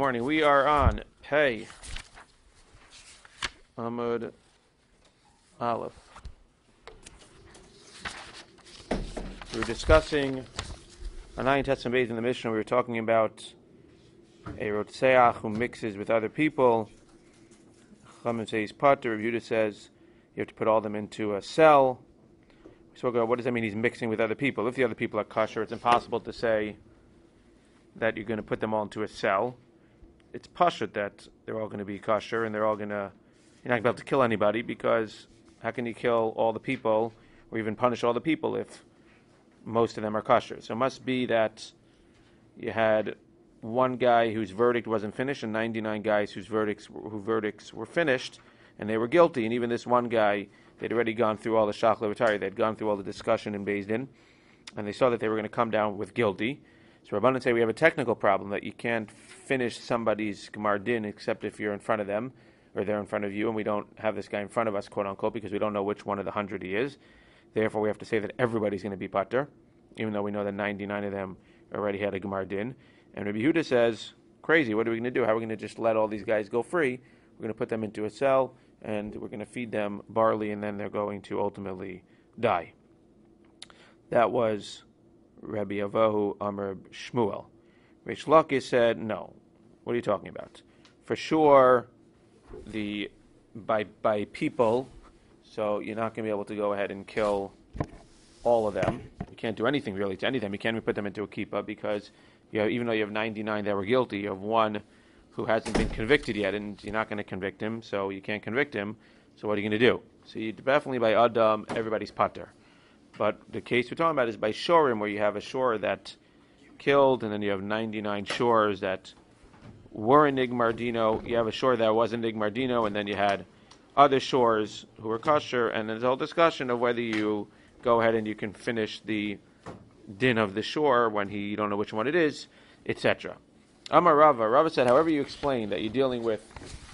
morning. We are on Pei Amud Aleph. We were discussing a 9 Tessim Beis in the Mishnah. We were talking about a rotseach who mixes with other people. Chachamim says pater. Rabbi Yehuda says you have to put all of them into a cell. We spoke about what does that mean? He's mixing with other people. If the other people are kosher, it's impossible to say that you're going to put them all into a cell. It's pashut that they're all going to be kosher and you're not going to be able to kill anybody, because how can you kill all the people or even punish all the people if most of them are kosher? So it must be that you had one guy whose verdict wasn't finished and 99 guys whose verdicts were finished and they were guilty. And even this one guy, they'd already gone through all the shach levatari, they'd gone through all the discussion in beit-din, and they saw that they were going to come down with guilty. So Rabbanan say we have a technical problem that you can't finish somebody's gemar din except if you're in front of them or they're in front of you, and we don't have this guy in front of us, quote unquote, because we don't know which one of the 100 he is. Therefore, we have to say that everybody's going to be pater, even though we know that 99 of them already had a gemar din. And Rabbi Yehuda says, crazy, what are we going to do? How are we going to just let all these guys go free? We're going to put them into a cell, and we're going to feed them barley, and then they're going to ultimately die. That was Rabbi Avahu Amar Shmuel. Reish Lakish said, no. What are you talking about? For sure, by people, so you're not going to be able to go ahead and kill all of them. You can't do anything really to any of them. You can't even put them into a kippah, because even though you have 99 that were guilty, you have one who hasn't been convicted yet, and you're not going to convict him, so you can't convict him. So what are you going to do? So you definitely by Adam, everybody's pater. But the case we're talking about is by shorim, where you have a shor that killed, and then you have 99 shores that were in Nigmardino. You have a shore that wasn't Nigmardino, and then you had other shores who were kosher, and there's a whole discussion of whether you go ahead and you can finish the din of the shore when you don't know which one it is, etc. Amar Rava said, however you explain that you're dealing with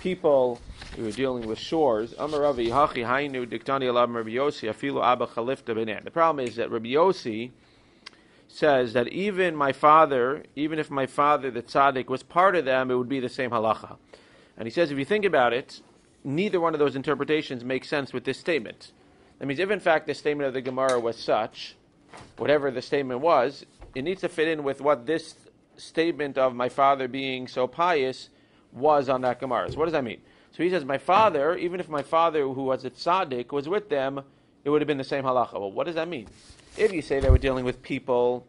people, you're dealing with shores. Amar Rava Yihachi Hainu Diktani Alab Rabbi Yossi Afilu Abba Chalifta Benan. The problem is that Rabbi Yossi says that even if my father, the tzaddik, was part of them, it would be the same halacha. And he says, if you think about it, neither one of those interpretations makes sense with this statement. That means if in fact the statement of the Gemara was such, whatever the statement was, it needs to fit in with what this statement of my father being so pious was on that Gemara. So what does that mean? So he says, my father, even if my father who was a tzaddik was with them, it would have been the same halacha. Well, what does that mean? If you say that we're dealing with people,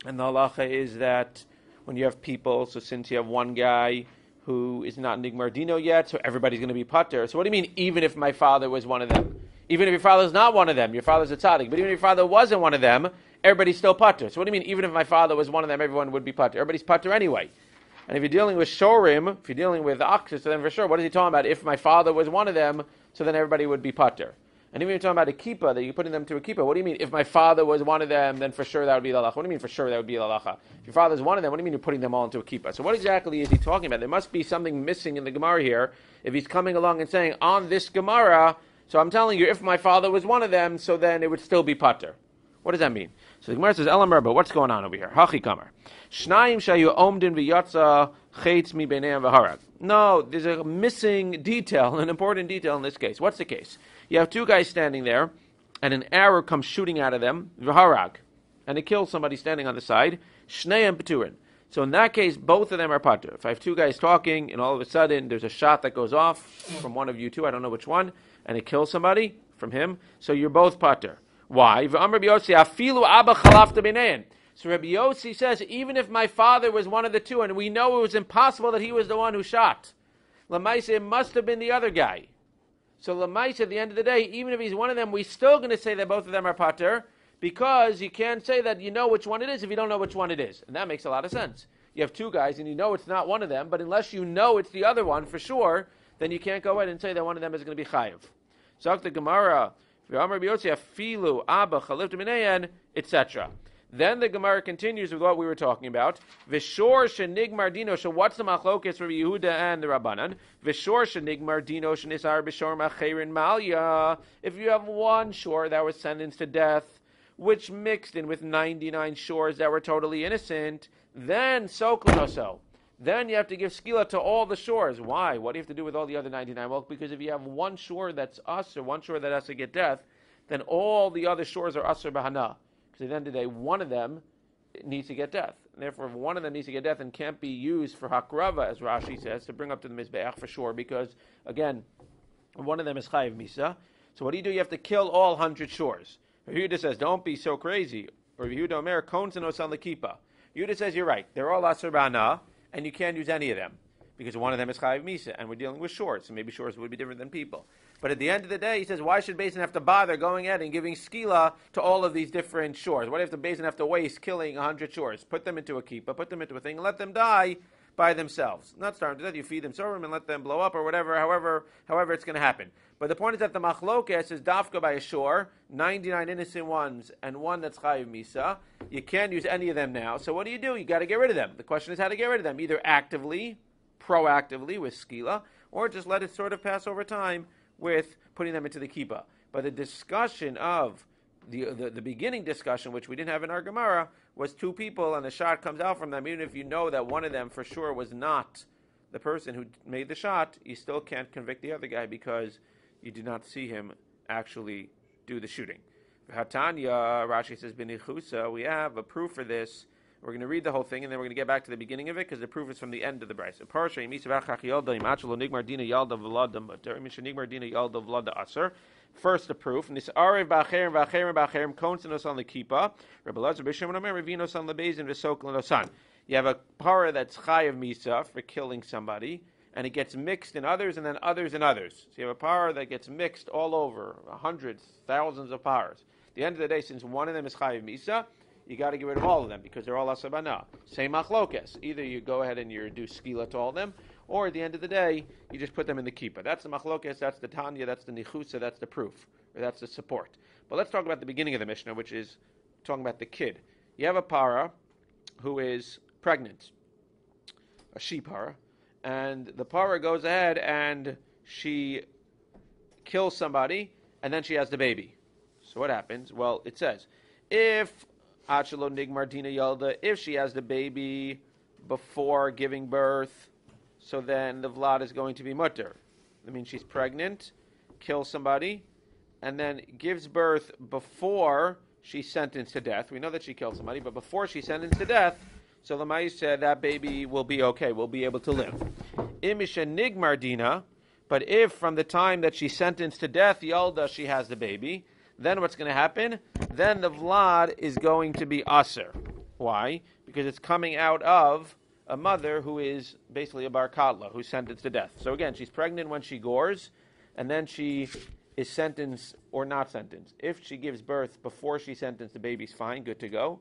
and the halacha is that when you have people, so since you have one guy who is not Nigmardino yet, so everybody's going to be pater. So what do you mean, even if my father was one of them? Even if your father's not one of them, your father's a tzaddik. But even if your father wasn't one of them, everybody's still pater. So what do you mean, even if my father was one of them, everyone would be pater? Everybody's pater anyway. And if you're dealing with shorim, if you're dealing with oxes, so then for sure, what is he talking about? If my father was one of them, so then everybody would be pater. And even if you're talking about a kippah, that you're putting them to a kippah, what do you mean? If my father was one of them, then for sure that would be the halacha. What do you mean for sure that would be the halacha? If your father's one of them, what do you mean you're putting them all into a kippah? So what exactly is he talking about? There must be something missing in the Gemara here. If he's coming along and saying, on this Gemara, so I'm telling you, if my father was one of them, so then it would still be pater. What does that mean? So the Gemara says, Elam Rabba, what's going on over here? Hachi Kamar. Shnayim shayu omdin v'yatza chetz mi beineim v'harag. No, there's a missing detail, an important detail in this case. What's the case? You have two guys standing there, and an arrow comes shooting out of them, v'harag, and it kills somebody standing on the side. Shneim peturin. So in that case, both of them are pater. If I have two guys talking, and all of a sudden there's a shot that goes off from one of you two, I don't know which one, and it kills somebody from him, so you're both pater. Why? So Rabbi Yossi says, even if my father was one of the two, and we know it was impossible that he was the one who shot, Lamaisa, it must have been the other guy. So Lamaisa, at the end of the day, even if he's one of them, we're still going to say that both of them are pater, because you can't say that you know which one it is if you don't know which one it is. And that makes a lot of sense. You have two guys, and you know it's not one of them, but unless you know it's the other one for sure, then you can't go ahead and say that one of them is going to be chayiv. So the Gemara, etc. Then the Gemara continues with what we were talking about. Vishor shenigmardino. So what's the machlokes for Yehuda and the Rabbanan? Vishor shenigmardino shenisar b'shor macherin malya. If you have one shore that was sentenced to death, which mixed in with 99 shores that were totally innocent, then so. then you have to give skila to all the shores. Why? What do you have to do with all the other 99? Well, because if you have one shore that's us or one shore that has to get death, then all the other shores are asr bahana. Because at the end of the day, one of them needs to get death. And therefore, if one of them needs to get death and can't be used for hakrava, as Rashi says, to bring up to the mizbeach for sure, because, again, one of them is chayiv misa. So what do? You have to kill all 100 shores. Yehuda says, don't be so crazy. Or Yehuda Omer, kohen osan lekipa. Yehuda says, you're right. They're all asr bahana, and you can't use any of them. Because one of them is chayiv misa, and we're dealing with shores, so maybe shores would be different than people. But at the end of the day, he says, why should beit-din have to bother going ahead and giving skila to all of these different shores? Why do beit-din have to waste killing 100 shores? Put them into a kippah, put them into a thing, and let them die by themselves. Not starving to death, you feed them sorghum and let them blow up or whatever, however it's going to happen. But the point is that the machlokes is dafka by a shore, 99 innocent ones, and one that's chayiv misa. You can't use any of them now, so what do? You got to get rid of them. The question is how to get rid of them, either actively, proactively with skila, or just let it sort of pass over time with putting them into the kippah. But the discussion of the beginning discussion, which we didn't have in our Gemara, was two people and the shot comes out from them. Even if you know that one of them for sure was not the person who made the shot, you still can't convict the other guy because you did not see him actually do the shooting. Hatanya, Rashi says, B'nichusa, we have a proof for this. We're going to read the whole thing, and then we're going to get back to the beginning of it, because the proof is from the end of the brayso. First, the proof. You have a para that's chayav misa for killing somebody, and it gets mixed in others, and then others and others. So you have a para that gets mixed all over, hundreds, thousands of paras. At the end of the day, since one of them is chayav misa, you got to get rid of all of them because they're all asabana. Same machlokes. Either you go ahead and you do skila to all of them, or at the end of the day, you just put them in the kippah. That's the machlokes, that's the tanya, that's the nichusa, that's the proof, or that's the support. But let's talk about the beginning of the Mishnah, which is talking about the kid. You have a para who is pregnant, a she para, and the para goes ahead and she kills somebody, and then she has the baby. So what happens? Well, it says, if she has the baby before giving birth, so then the vlad is going to be mutter. That means she's pregnant, kills somebody, and then gives birth before she's sentenced to death. We know that she killed somebody, but before she's sentenced to death, so the Ma'is said that baby will be okay, will be able to live. Imisha nigmardina, but if from the time that she's sentenced to death, yalda, she has the baby, then what's going to happen? Then the vlad is going to be aser. Why? Because it's coming out of a mother who is basically a bar katla, who's sentenced to death. So again, she's pregnant when she gores, and then she is sentenced or not sentenced. If she gives birth before she's sentenced, the baby's fine, good to go.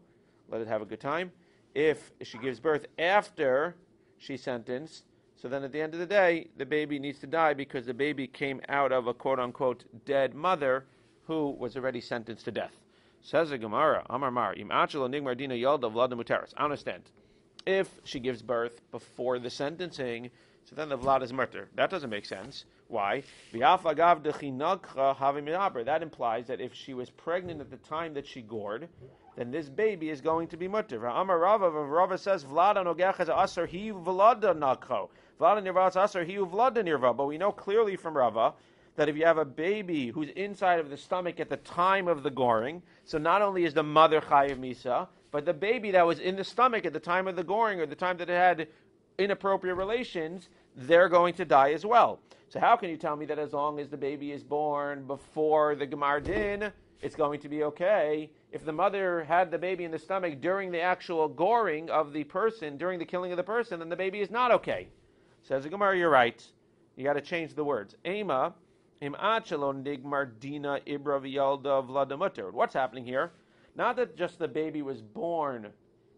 Let it have a good time. If she gives birth after she's sentenced, so then at the end of the day, the baby needs to die because the baby came out of a quote-unquote dead mother who was already sentenced to death. Says the Gemara, Amar Mar, Im Achelo Nigmar Dina Yalda Vlada Muteris. I understand. If she gives birth before the sentencing, so then the Vlad is murder. That doesn't make sense. Why? That implies that if she was pregnant at the time that she gored, then this baby is going to be mutter. Amar Rava says, Vlada Nogach is Asar Hi Vlada Nakho. Vlada Nirva is Asar Hi Vlada Nirva. But we know clearly from Rava that if you have a baby who's inside of the stomach at the time of the goring, so not only is the mother chayiv misa, but the baby that was in the stomach at the time of the goring or the time that it had inappropriate relations, they're going to die as well. So how can you tell me that as long as the baby is born before the Gemar Din, it's going to be okay? If the mother had the baby in the stomach during the actual goring of the person, during the killing of the person, then the baby is not okay. Says the Gemara, you're right. You got to change the words. Ema, what's happening here? Not that just the baby was born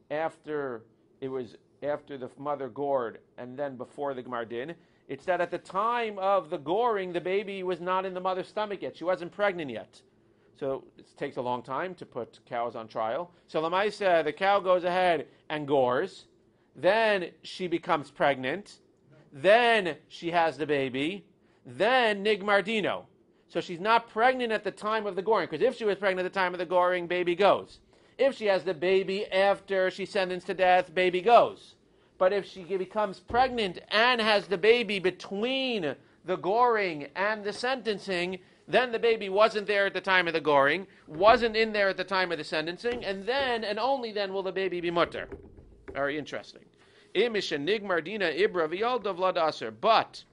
after the mother gored and then before the Gemar Din. It's that at the time of the goring, the baby was not in the mother's stomach yet. She wasn't pregnant yet. So it takes a long time to put cows on trial. So Lamaisa, the cow goes ahead and gores. Then she becomes pregnant. Then she has the baby. Then nigmardino. So she's not pregnant at the time of the goring, because if she was pregnant at the time of the goring, baby goes. If she has the baby after she's sentenced to death, baby goes. But if she becomes pregnant and has the baby between the goring and the sentencing, then the baby wasn't there at the time of the goring, wasn't in there at the time of the sentencing, and then and only then will the baby be mutter. Very interesting. But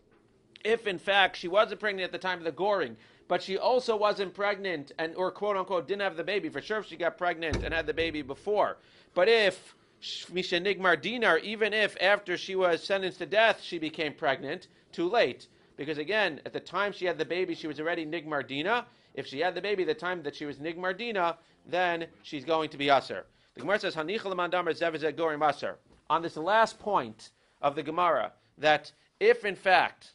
if in fact she wasn't pregnant at the time of the goring, but she also wasn't pregnant and or quote unquote didn't have the baby, for sure if she got pregnant and had the baby before. But if Misha Nigmar Dinar, even if after she was sentenced to death she became pregnant, too late. Because again, at the time she had the baby, she was already Nigmar Dina. If she had the baby at the time that she was Nigmar Dina, then she's going to be Aser. The Gemara says, on this last point of the Gemara, that if in fact,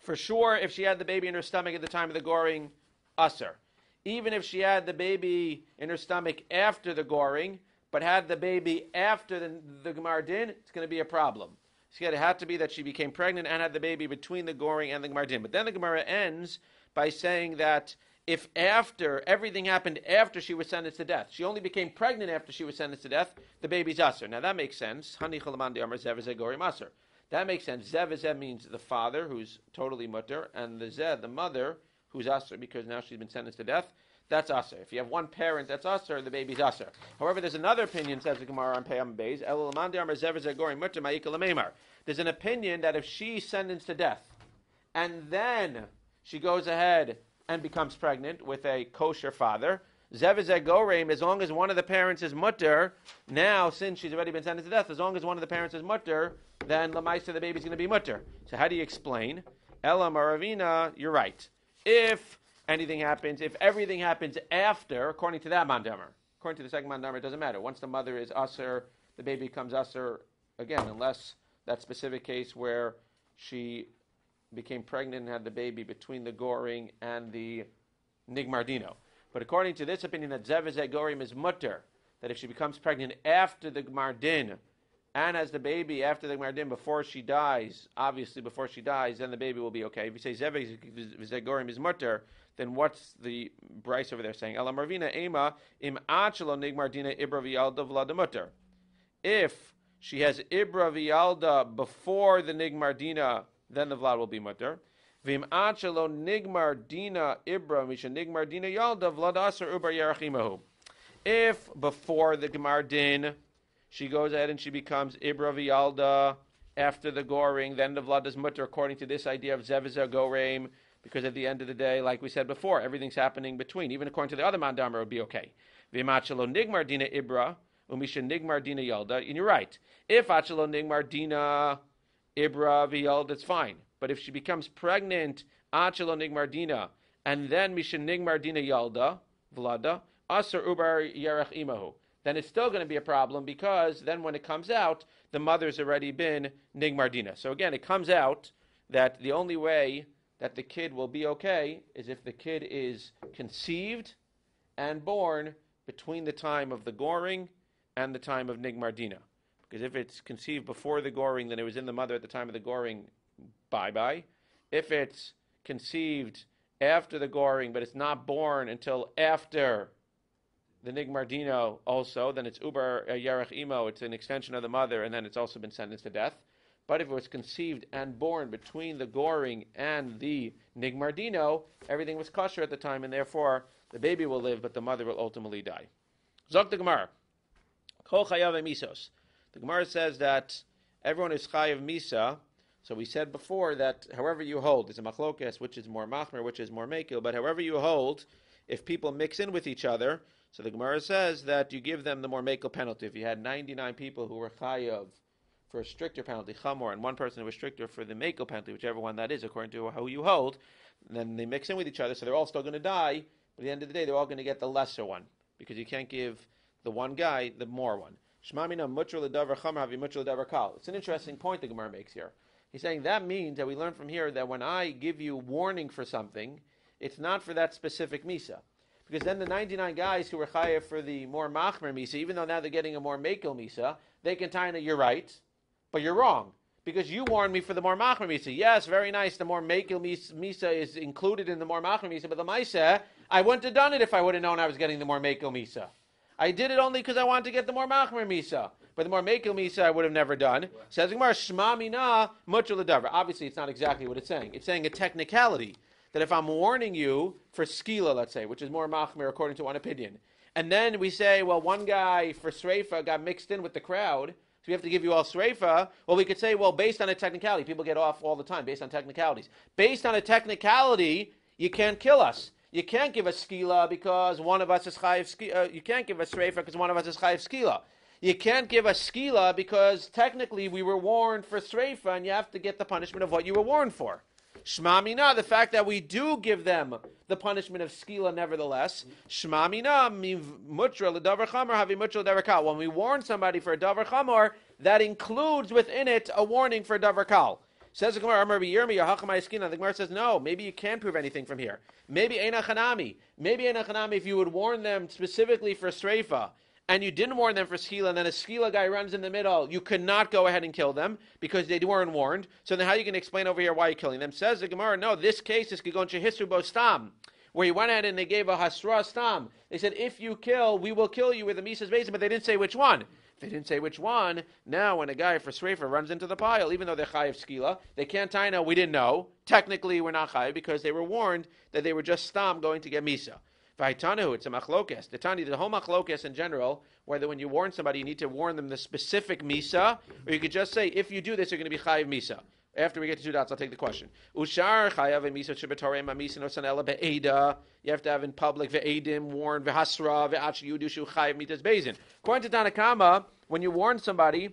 for sure, if she had the baby in her stomach at the time of the goring, Aser. Even if she had the baby in her stomach after the goring, but had the baby after the Gemar Din, it's going to be a problem. It had to be that she became pregnant and had the baby between the goring and the Gemar Din. But then the Gemara ends by saying that if after, everything happened after she was sentenced to death, she only became pregnant after she was sentenced to death, the baby's Aser. Now that makes sense. That makes sense. Zev means the father, who's totally mutter, and the Zeh, the mother, who's Aser, because now she's been sentenced to death. That's Aser. If you have one parent that's Aser, the baby's Aser. However, there's another opinion, says the Gemara on Peyam Beis. There's an opinion that if she's sentenced to death, and then she goes ahead and becomes pregnant with a kosher father, Zev as long as one of the parents is mutter, now since she's already been sentenced to death, as long as one of the parents is mutter, then Lamaisa, the baby's going to be mutter. So how do you explain? Ela Maravina, you're right. If anything happens, if everything happens after, according to that mandamer, according to the second mandamer, it doesn't matter. Once the mother is Aser, the baby becomes Aser again, unless that specific case where she became pregnant and had the baby between the goring and the nigmardino. But according to this opinion that Zev Gorim is mutter, that if she becomes pregnant after the Gmardin and has the baby after the Gmardin before she dies, obviously before she dies, then the baby will be okay. If you say Zev Gorim is mutter, then what's the Bryce over there saying? Ela Marvina Ema im achelo nigmardina ibra v'yalda v'la mutter. If she has ibra v'yalda before the nigmardina, then the vlad will be mutter. V'im achelo nigmardina ibra misha nigmardina yalda vlad aser ubar yerachimahu. If before the Gemardin she goes ahead and she becomes ibra v'yalda after the goring, then the vlad is mutter according to this idea of zevizer goreim. Because at the end of the day, like we said before, everything's happening between. Even according to the other mandamer, it would be okay. V'imachelo nigmar dina ibra, umisha nigmar dina yalda. And you're right. If achelo nigmar dina ibra v'yalda, it's fine. But if she becomes pregnant, achelo nigmar dina, and then misha nigmar dina yalda, vlada, asar ubar yerach imahu, then it's still going to be a problem because then when it comes out, the mother's already been nigmar dina. So again, it comes out that the only way that the kid will be okay is if the kid is conceived and born between the time of the goring and the time of nigmardina. Because if it's conceived before the goring, then it was in the mother at the time of the goring, bye-bye. If it's conceived after the goring, but it's not born until after the nigmardino also, then it's ubar yerach imo, it's an extension of the mother, and then it's also been sentenced to death. But if it was conceived and born between the goring and the nigmardino, everything was kosher at the time, and therefore the baby will live, but the mother will ultimately die. Zok the Gemara. Kol chayav misos. The Gemara says that everyone is chayav misa. So we said before that however you hold, it's a machlokes, which is more machmer, which is more mekil, but however you hold, if people mix in with each other, so the Gemara says that you give them the more mekil penalty. If you had 99 people who were chayav for a stricter penalty, chamor, and one person who was stricter for the mekil penalty, whichever one that is, according to how you hold, then they mix in with each other, so they're all still going to die, but at the end of the day, they're all going to get the lesser one, because you can't give the one guy the more one. It's an interesting point the Gemara makes here. He's saying that means that we learn from here that when I give you warning for something, it's not for that specific misa. Because then the 99 guys who were chayav for the more machmer misa, even though now they're getting a more mekil misa, they can tie in, you're right, but you're wrong, because you warned me for the more machmer misa. Yes, very nice, the more mekil misa is included in the more machmer misa, but the maisa, I wouldn't have done it if I would have known I was getting the more mekil misa. I did it only because I wanted to get the more machmer misa. But the more mekel misa I would have never done. Says the Gemara, shma mina mutter l'davar. Obviously, it's not exactly what it's saying. It's saying a technicality that if I'm warning you for skila, let's say, which is more machmir according to one opinion, and then we say, well, one guy for sreifa got mixed in with the crowd, so we have to give you all sreifa. Well, we could say, well, based on a technicality, people get off all the time based on technicalities. Based on a technicality, you can't kill us. You can't give us skila because one of us is chayiv skila. You can't give us sreifa because one of us is chayiv skila. You can't give us skila because technically we were warned for sreifa, and you have to get the punishment of what you were warned for. Shma mina, the fact that we do give them the punishment of skila nevertheless. Shma mina, mutra l'davar chamor, havi mutra l'davar kal. When we warn somebody for a davar chamor, that includes within it a warning for a davar kal. Says the Gemara, Rabbi Yirmiyah, hachamay skina. The Gemara says, no, maybe you can't prove anything from here. Maybe eina chanami. Maybe eina chanami if you would warn them specifically for streifa, and you didn't warn them for skila, and then a skila guy runs in the middle, you could not go ahead and kill them because they weren't warned. So then how are you going to explain over here why you're killing them? Says the Gemara, no, this case is going to hisru bo stam, where you went ahead and they gave a hasra stam. They said, if you kill, we will kill you with a misa's basin, but they didn't say which one. If they didn't say which one, now when a guy for sreifa runs into the pile, even though they're chayiv skila, they can't tie no, we didn't know. Technically, we're not chayiv because they were warned that they were just stam going to get misa. V'haitanahu, it's a machlokes. The whole machlokes in general, whether when you warn somebody, you need to warn them the specific misa, or you could just say, if you do this, you're going to be chayiv misa. After we get to 2 dots, I'll take the question. Ushar chayav misa sheb'torei misa no sanela be'eda. You have to have in public ve'edim, warn, ve'hasra, ve'ach yudushu chayav mitas bezin. According to Tanakama, when you warn somebody,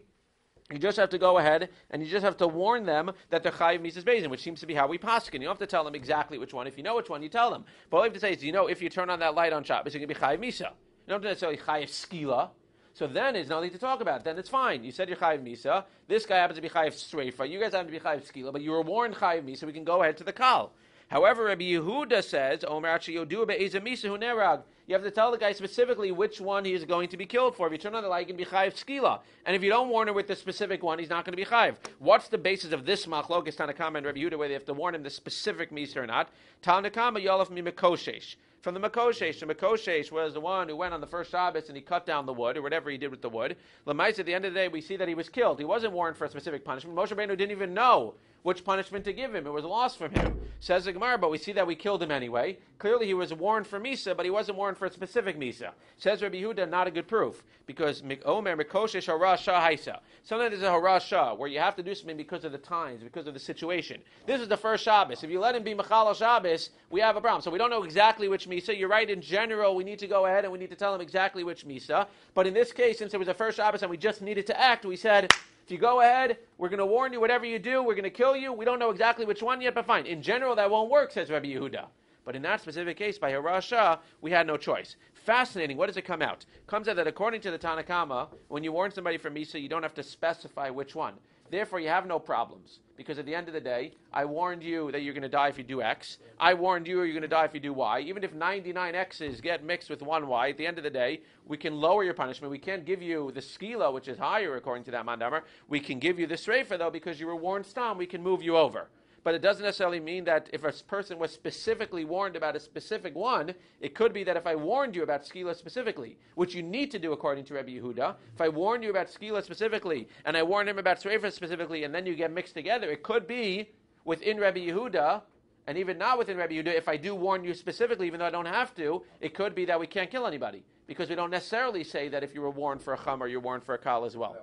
you just have to go ahead and you just have to warn them that they're chayiv misas bezin, which seems to be how we paskin. You don't have to tell them exactly which one. If you know which one, you tell them. But all you have to say is, if you turn on that light on Shabbos, you're going to be chayiv misa. You don't have to necessarily chayiv skila. So then there's nothing to talk about. Then it's fine. You said you're chayiv misa. This guy happens to be chayiv streifa. You guys happen to be chayiv skila, but you were warned chayiv misa. We can go ahead to the kal. However, Rabbi Yehuda says, Omer yodu be'ezah misa hu nerag. You have to tell the guy specifically which one he is going to be killed for. If you turn on the light, you can be chayiv skila. And if you don't warn him with the specific one, he's not going to be chayiv. What's the basis of this machlokes Tanakama and Rabbi Yehuda, whether they have to warn him the specific misa or not? Tanakama yolaf mi mekoshesh. From the Makoshesh. The Makoshesh was the one who went on the first Shabbos and he cut down the wood, or whatever he did with the wood. Lamais, at the end of the day, we see that he was killed. He wasn't warned for a specific punishment. Moshe Rabbeinu didn't even know which punishment to give him. It was lost from him. Says the Gemara, but we see that we killed him anyway. Clearly he was warned for Misa, but he wasn't warned for a specific Misa. Says Rabbi Yehuda, not a good proof. Because Omer Makoshesh Hara Shah Haisa. Sometimes there's a Hara Shah, where you have to do something because of the times, because of the situation. This is the first Shabbos. If you let him be Mechal Shabbos, we have a problem. So we don't know exactly which Misa. You're right, in general, we need to go ahead and we need to tell him exactly which Misa. But in this case, since it was the first Shabbos and we just needed to act, we said, if you go ahead, we're going to warn you, whatever you do, we're going to kill you. We don't know exactly which one yet, but fine. In general, that won't work, says Rabbi Yehuda. But in that specific case, by Harasha, we had no choice. Fascinating. What does it come out? Comes out that according to the Tanakama, when you warn somebody for Misa, you don't have to specify which one. Therefore, you have no problems. Because at the end of the day, I warned you that you're going to die if you do X. I warned you you're going to die if you do Y. Even if 99 X's get mixed with one Y, at the end of the day, we can lower your punishment. We can't give you the skila, which is higher according to that mandamar. We can give you the streifa, though, because you were warned stam, we can move you over. But it doesn't necessarily mean that if a person was specifically warned about a specific one, it could be that if I warned you about skila specifically, which you need to do according to Rabbi Yehuda, if I warned you about skila specifically, and I warned him about sreifa specifically, and then you get mixed together, it could be within Rabbi Yehuda, and even not within Rabbi Yehuda, if I do warn you specifically, even though I don't have to, it could be that we can't kill anybody. Because we don't necessarily say that if you were warned for a chum or you're warned for a kal as well.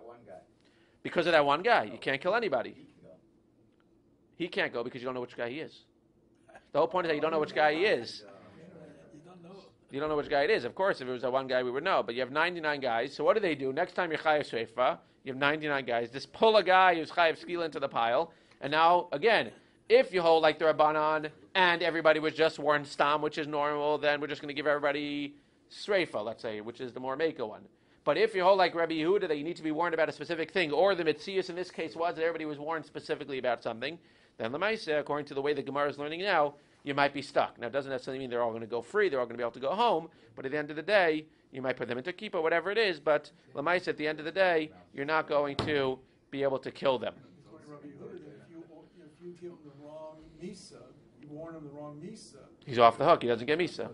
Because of that one guy. You can't kill anybody. He can't go because you don't know which guy he is. The whole point is that you don't know which guy he is. You don't know which guy it is. Of course, if it was that one guy, we would know. But you have 99 guys. So what do? Next time you're chayav sreifa, you have 99 guys. Just pull a guy who's chayav skila into the pile. And now, again, if you hold like the Rabbanan and everybody was just warned stam, which is normal, then we're just going to give everybody sreifa, let's say, which is the more meka one. But if you hold like Rabbi Yehuda that you need to be warned about a specific thing, or the Mitzias in this case was that everybody was warned specifically about something, then Lamaisa, according to the way the Gemara is learning now, you might be stuck. Now, it doesn't necessarily mean they're all going to go free, they're all going to be able to go home, but at the end of the day, you might put them into kippah, whatever it is, but Lamaisa, at the end of the day, you're not going to be able to kill them. According to Rabbi Yehuda, if you give him the wrong misa, you warn him the wrong misa, he's off the hook, he doesn't get misa.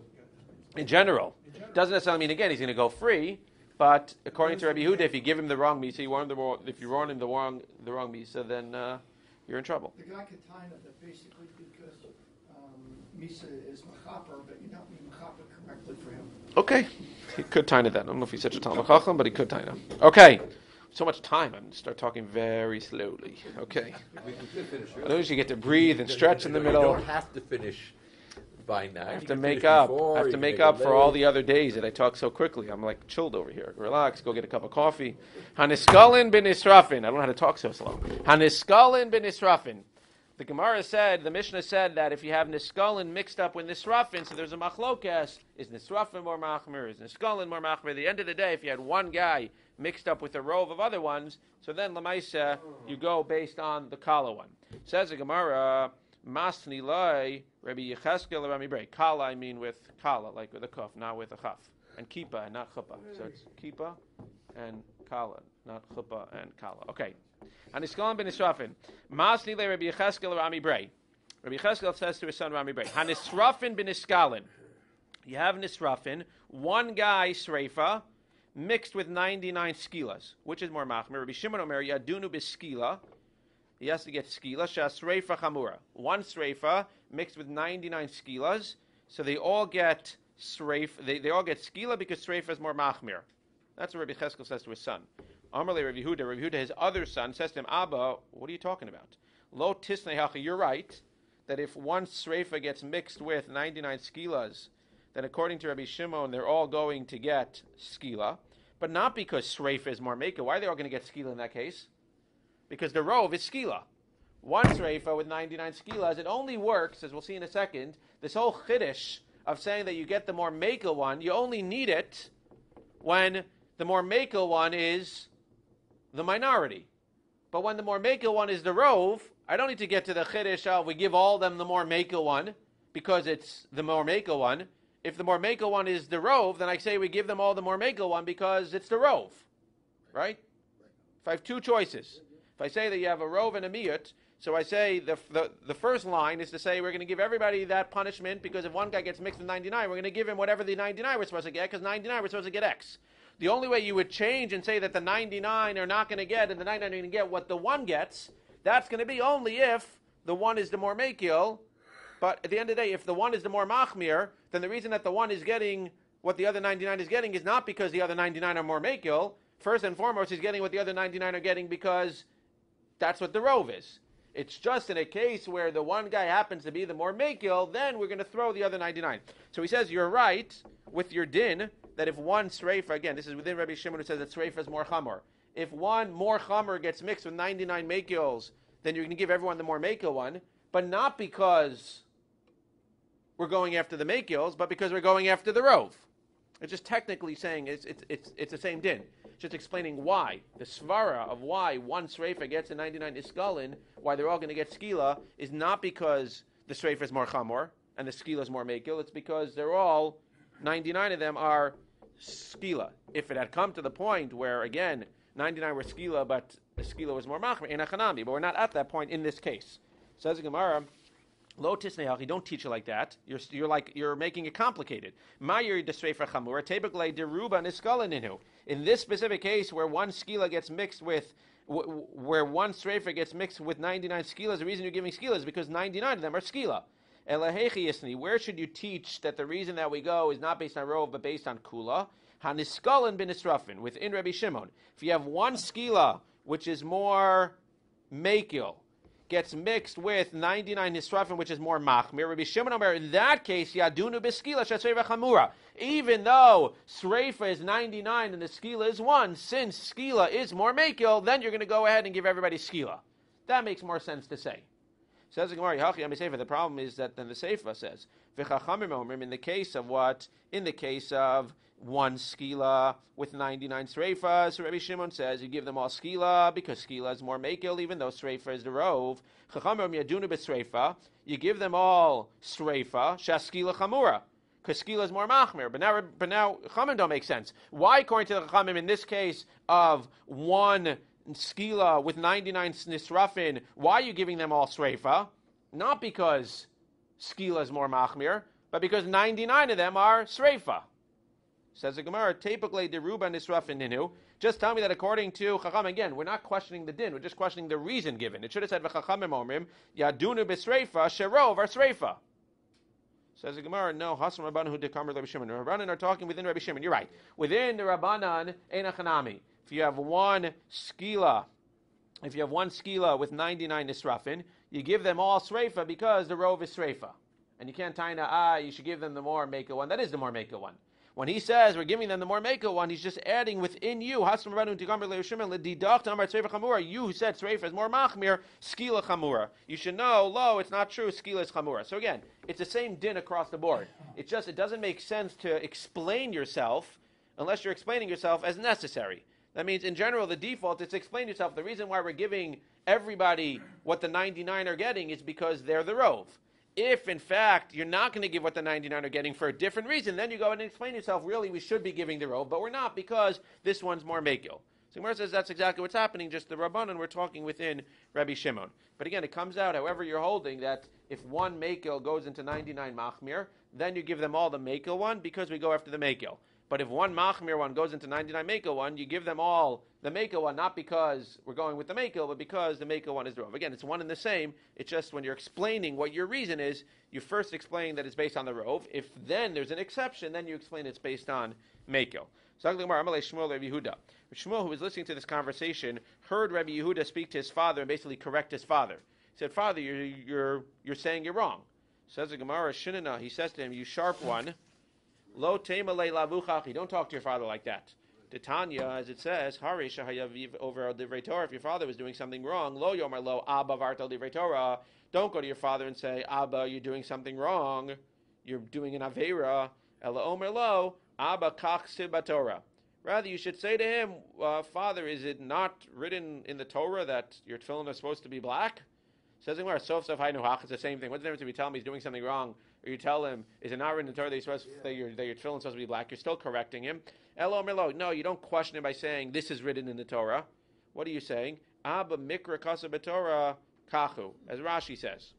In general. Doesn't necessarily mean, again, he's going to go free, But according to Rabbi Yehuda, if you give him the wrong misa, if you warn him the wrong misa, then you're in trouble. The guy could tie that basically because misa is machaper, but you don't mean machaper correctly for him. Okay, he could tie it then. I don't know if he's such a Talmud Chacham, but he could tie it. Okay, so much time. I'm going to start talking very slowly. Okay. We could finish. I notice you get to breathe and stretch in the middle. You don't have to finish by now. I have to make up. I have to make up for all the other days that I talk so quickly. I'm like chilled over here. Relax. Go get a cup of coffee. Haniskalin bin Israfin. I don't know how to talk so slow. Haniskalin bin Israfin. The Gemara said, the Mishnah said that if you have niskalin mixed up with nisrafin, so there's a machlokas, is nisrafin more machmir, is niskalin more machmir? At the end of the day, if you had one guy mixed up with a rove of other ones, so then lamaisa, you go based on the kala one. Says the Gemara, masni lai, Rabbi Yecheskel, Rabbi Brei. Kala, I mean with kala, like with a kuf, not with a chaf. And kippah, and not chuppah. So it's kippah and kala, not chuppah and kala. Okay. Haniskalin ben Nisrafin. Masni le Rabbi Yecheskel Rami Brei. Rabbi Yecheskel says to his son Rami Brei. Hanisrafin ben Niskalin. You have Nisrafin, one guy sreifa, mixed with 99 skilas. Which is more machmir? Rabbi Shimon Omer Yadunu b'skila. He has to get skila. Shasreifa chamura. One sreifa mixed with 99 skilas. So they all get sreif. They all get skila because sreifa is more machmir. That's what Rabbi Yecheskel says to his son. Amarle Rabbi Yehuda, his other son, says to him, Abba, what are you talking about? Lo tisnei hacha, you're right, that if one sreifa gets mixed with 99 skilas, then according to Rabbi Shimon, they're all going to get skila, but not because sreifa is more meka. Why are they all going to get skila in that case? Because the rove is skila. One sreifa with 99 skilas, it only works, as we'll see in a second, this whole chiddush of saying that you get the more meka one, you only need it when the more meka one is the minority. But when the more meka one is the rove, I don't need to get to the chiddush of we give all them the more meka one because it's the more meka one. If the more meka one is the rove, then I say we give them all the more meka one because it's the rove. Right? If I have two choices, if I say that you have a rove and a miyut, so I say the first line is to say we're going to give everybody that punishment because if one guy gets mixed with 99, we're going to give him whatever the 99 we're supposed to get because 99 we're supposed to get X. The only way you would change and say that the 99 are not going to get and the 99 are going to get what the one gets, that's going to be only if the one is the more mekil. But at the end of the day, if the one is the more machmir, then the reason that the one is getting what the other 99 is getting is not because the other 99 are more mekil. First and foremost, he's getting what the other 99 are getting because that's what the rove is. It's just in a case where the one guy happens to be the more mekil, then we're going to throw the other 99. So he says, you're right with your din, that if one sreifa, again, this is within Rabbi Shimon who says that sreifa is more chamor. If one more chamor gets mixed with 99 mekils, then you're going to give everyone the more mekil one, but not because we're going after the mekils, but because we're going after the rove. It's just technically saying it's the same din. Just explaining why. The svara of why one sreifa gets a 99 iskalin, why they're all going to get skila, is not because the sreifa is more chamor and the skila is more mekil. It's because they're all, 99 of them are skila. If it had come to the point where, again, 99 were skila, but the skila was more machmer, in achanami, but we're not at that point in this case. Says the Gemara, Lo tisnei, don't teach it like that. You're making it complicated. In this specific case, where one skila gets mixed with, where one streifer gets mixed with 99 skilas, the reason you're giving skilas is because 99 of them are skila. Where should you teach that the reason that we go is not based on rov but based on kula? Haniskalin bin Israfin within Rabbi Shimon. If you have one skila which is more mekil, gets mixed with 99 nisrafin, which is more machmir. Rabbi Shimon Omer, in that case, yadunu b'skila shasreifa chamura. Even though sreifa is 99 and the skila is 1, since skila is more mekil, then you're going to go ahead and give everybody skila. That makes more sense to say. Says the Gemara, the problem is that then the Seifa says, in the case of what? In the case of one skila with 99 sreifas, so Rabbi Shimon says you give them all skila because skila is more mekil, even though sreifa is the rove. You give them all sreifa, shaskila chamura, because skila is more machmir. But now Chachamim don't make sense. Why, according to the Chachamim, in this case of one skila with 99 nisrafin, why are you giving them all sreifa? Not because skila is more machmir, but because 99 of them are sreifa. Says the Gemara, Tepukle deruba nisrafin ninu. Just tell me that according to Chacham, again, we're not questioning the din, we're just questioning the reason given. It should have said, V'chachamim omrim, yadunu b'sreifa, sherov ar-sreifa. Says the Gemara, no, Hasam Rabbanan who dekamar Rabbi Shimon. The Rabbanan are talking within Rabbi Shimon. You're right. Within the Rabbanan, Eina Chanami. If you have one skila with 99 nisrafin, you give them all sreifa because the rov is sreifa. And you can't taina, you should give them the more meka one. That is the more meka one. When he says we're giving them the more meka one, he's just adding within you, Hasam Rabbanan dekamar Rabbi Shimon, l'didach tamar sreifa chamura. You who said sreifa is more machmir, skila chamura. You should know, lo, it's not true, skila is chamura. So again, it's the same din across the board. It doesn't make sense to explain yourself unless you're explaining yourself as necessary. That means, in general, the default is to explain yourself. The reason why we're giving everybody what the 99 are getting is because they're the rov. If, in fact, you're not going to give what the 99 are getting for a different reason, then you go and explain yourself, really, we should be giving the rov, but we're not because this one's more mekil. So Gemara says that's exactly what's happening, just the Rabbanan, we're talking within Rabbi Shimon. But again, it comes out, however you're holding, that if one mekil goes into 99 machmir, then you give them all the mekil one because we go after the mekil. But if one machmir one goes into 99 mekil one, you give them all the mekil one, not because we're going with the mekil, but because the mekil one is the rov. Again, it's one and the same. It's just when you're explaining what your reason is, you first explain that it's based on the rov. If then there's an exception, then you explain it's based on mekil. So Shmuel, who was listening to this conversation, heard Rabbi Yehuda speak to his father and basically correct his father. He said, "Father, you're saying you're wrong." Says the Gemara, Shinana, he says to him, "You sharp one. Lo tema le lavuchachi. Don't talk to your father like that." Titania, as it says, Hari shahayaviv over divrei Torah. If your father was doing something wrong, lo yomar lo abba vartal divrei Torah. Don't go to your father and say, Abba, you're doing something wrong. You're doing an aveira. Ela omer lo abba kach sib Torah. Rather, you should say to him, Father, is it not written in the Torah that your tefillin are supposed to be black? Says Gemara, sof hainu hach. It's the same thing. What's the difference if you tell him he's doing something wrong, or you tell him, is it not written in the Torah that your tefillin is supposed to be black? You're still correcting him. Elo merlo. No, you don't question him by saying this is written in the Torah. What are you saying? Abba mikra kasa b'Torah kachu, as Rashi says.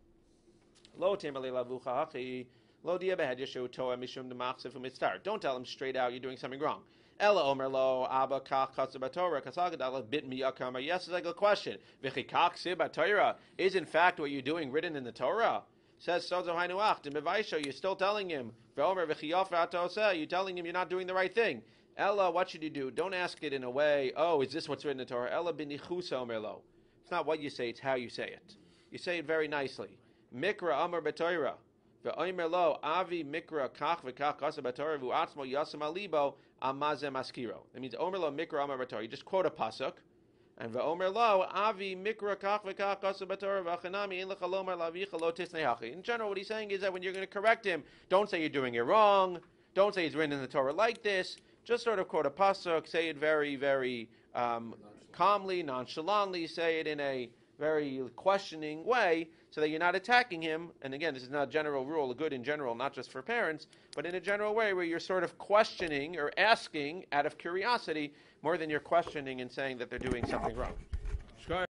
Lo temale lavucha hachi. Lo dia behed yeshu toa mishum demachsef u'mitztar. Don't tell him straight out you're doing something wrong. Ella omer lo abba kach kasa Torah kasagadala bit miyakama. Yes, it's like a question. V'chikach sib Torah is in fact what you're doing written in the Torah. Says sozo hainuach d'mevaisho. You're still telling him. V'omer v'chiyof atoseh. You're telling him you're not doing the right thing. Ella, what should you do? Don't ask it in a way. Oh, is this what's written in the Torah? Ella b'nichusa omer lo. It's not what you say; it's how you say it. You say it very nicely. Mikra amar b'Torah. Ve'omer lo avi mikra kach v'kach kasa b'Torah v'u'atzmo yasam alibo amazem askiro. That means omer lo mikra amar b'Torah. You just quote a pasuk, and ve'omer lo avi mikra kach v'kach kasa b'Torah v'achanami in l'chalomar lavicha lo tisnei hachi. In general, what he's saying is that when you're going to correct him, don't say you're doing it wrong. Don't say it's written in the Torah like this. Just sort of quote a pasuk. Say it very, very calmly, nonchalantly. Say it in a very questioning way, so that you're not attacking him. And again, this is not a general rule, good in general, not just for parents, but in a general way where you're sort of questioning or asking out of curiosity more than you're questioning and saying that they're doing something wrong.